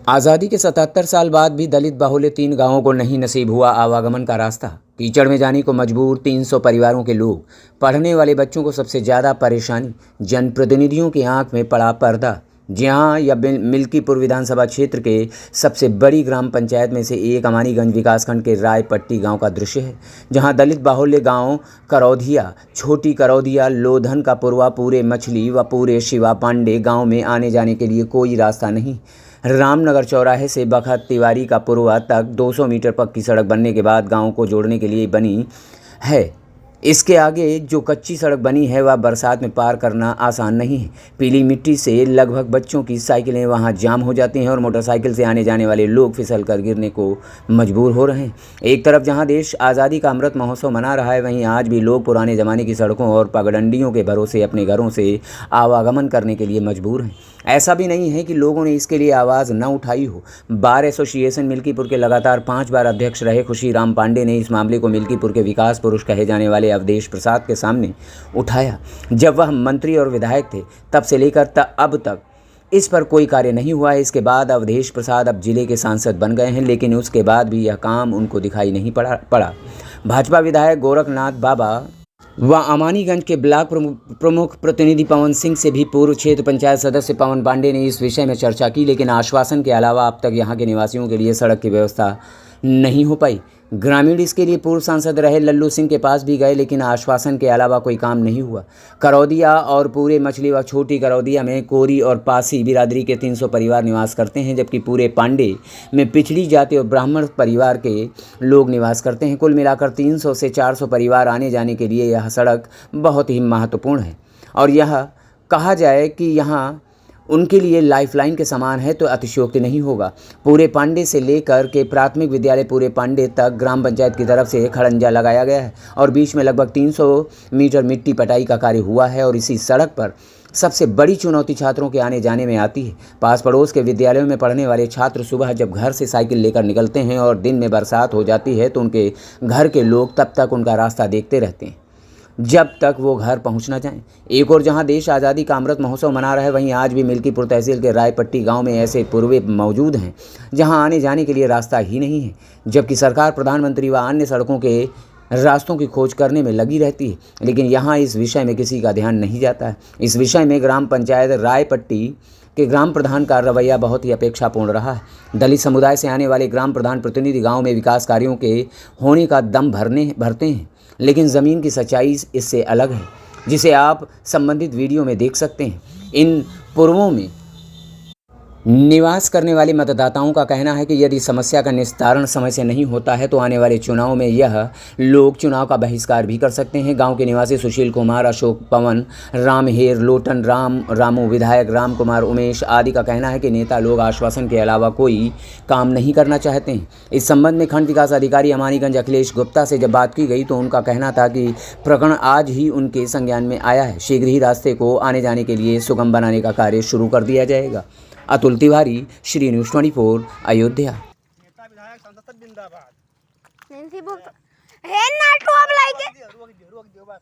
आज़ादी के 77 साल बाद भी दलित बाहुल्य 3 गांवों को नहीं नसीब हुआ आवागमन का रास्ता। कीचड़ में जाने को मजबूर 300 परिवारों के लोग। पढ़ने वाले बच्चों को सबसे ज़्यादा परेशानी। जनप्रतिनिधियों की आंख में पड़ा पर्दा। जी हाँ, यह मिल्कीपुर विधानसभा क्षेत्र के सबसे बड़ी ग्राम पंचायत में से एक अमानीगंज विकासखंड के रायपट्टी गांव का दृश्य है, जहां दलित बाहुल्य गांव करौधिया, छोटी करौधिया, लोधन का पुरवा, पूरे मछली व पूरे शिवा पांडे गांव में आने जाने के लिए कोई रास्ता नहीं। रामनगर चौराहे से बखत तिवारी का पुरवा तक 200 मीटर पक्की सड़क बनने के बाद गांव को जोड़ने के लिए बनी है। इसके आगे जो कच्ची सड़क बनी है वह बरसात में पार करना आसान नहीं है। पीली मिट्टी से लगभग बच्चों की साइकिलें वहां जाम हो जाती हैं और मोटरसाइकिल से आने जाने वाले लोग फिसल कर गिरने को मजबूर हो रहे हैं। एक तरफ जहां देश आज़ादी का अमृत महोत्सव मना रहा है, वहीं आज भी लोग पुराने ज़माने की सड़कों और पगडंडियों के भरोसे अपने घरों से आवागमन करने के लिए मजबूर हैं। ऐसा भी नहीं है कि लोगों ने इसके लिए आवाज़ न उठाई हो। बार एसोसिएशन मिल्कीपुर के लगातार 5 बार अध्यक्ष रहे खुशीराम पांडे ने इस मामले को मिल्कीपुर के विकास पुरुष कहे जाने वाले अवधेश प्रसाद के सामने उठाया। जब वह मंत्री और विधायक थे, तब से लेकर अब तक इस पर कोई कार्य नहीं हुआ है। इसके बाद अवधेश प्रसाद अब जिले के सांसद बन गए हैं, लेकिन उसके बाद भी यह काम उनको दिखाई नहीं पड़ा। भाजपा विधायक गोरखनाथ बाबा व अमानीगंज के ब्लॉक प्रमुख प्रतिनिधि पवन सिंह से भी पूर्व क्षेत्र पंचायत सदस्य पवन पांडे ने इस विषय में चर्चा की, लेकिन आश्वासन के अलावा अब तक यहां के निवासियों के लिए सड़क की व्यवस्था नहीं हो पाई। ग्रामीण इसके लिए पूर्व सांसद रहे लल्लू सिंह के पास भी गए, लेकिन आश्वासन के अलावा कोई काम नहीं हुआ। करौदिया और पूरे मछली व छोटी करौदिया में कोरी और पासी बिरादरी के 300 परिवार निवास करते हैं, जबकि पूरे पांडे में पिछड़ी जाति और ब्राह्मण परिवार के लोग निवास करते हैं। कुल मिलाकर 300 से 400 परिवार आने जाने के लिए यह सड़क बहुत ही महत्वपूर्ण है और यह कहा जाए कि यहाँ उनके लिए लाइफलाइन के समान है तो अतिशयोक्ति नहीं होगा। पूरे पांडे से लेकर के प्राथमिक विद्यालय पूरे पांडे तक ग्राम पंचायत की तरफ से खड़ंजा लगाया गया है और बीच में लगभग 300 मीटर मिट्टी पटाई का कार्य हुआ है और इसी सड़क पर सबसे बड़ी चुनौती छात्रों के आने जाने में आती है। पास पड़ोस के विद्यालयों में पढ़ने वाले छात्र सुबह जब घर से साइकिल लेकर निकलते हैं और दिन में बरसात हो जाती है तो उनके घर के लोग तब तक उनका रास्ता देखते रहते हैं जब तक वो घर पहुंच ना जाएं। एक और जहां देश आज़ादी का अमृत महोत्सव मना रहा है, वहीं आज भी मिल्कीपुर तहसील के रायपट्टी गांव में ऐसे पूर्वे मौजूद हैं जहां आने जाने के लिए रास्ता ही नहीं है, जबकि सरकार प्रधानमंत्री व अन्य सड़कों के रास्तों की खोज करने में लगी रहती है, लेकिन यहाँ इस विषय में किसी का ध्यान नहीं जाता है। इस विषय में ग्राम पंचायत रायपट्टी के ग्राम प्रधान का रवैया बहुत ही अपेक्षापूर्ण रहा है। दलित समुदाय से आने वाले ग्राम प्रधान प्रतिनिधि गाँव में विकास कार्यों के होने का दम भरते हैं, लेकिन ज़मीन की सच्चाई इससे अलग है, जिसे आप संबंधित वीडियो में देख सकते हैं। इन पूर्वों में निवास करने वाले मतदाताओं का कहना है कि यदि समस्या का निस्तारण समय से नहीं होता है तो आने वाले चुनाव में यह लोग चुनाव का बहिष्कार भी कर सकते हैं। गांव के निवासी सुशील कुमार, अशोक, पवन, रामहेर, लोटन, रामू, विधायक राम कुमार, उमेश आदि का कहना है कि नेता लोग आश्वासन के अलावा कोई काम नहीं करना चाहते हैं। इस संबंध में खंड विकास अधिकारी अमानीगंज अखिलेश गुप्ता से जब बात की गई तो उनका कहना था कि प्रकरण आज ही उनके संज्ञान में आया है। शीघ्र ही रास्ते को आने जाने के लिए सुगम बनाने का कार्य शुरू कर दिया जाएगा। अतुल तिवारी, श्री न्यूज़ 24, अयोध्या। नेता विधायक संसद जिंदाबाद। नहीं बोल है नाटो अब लाइके रोक दियो बस।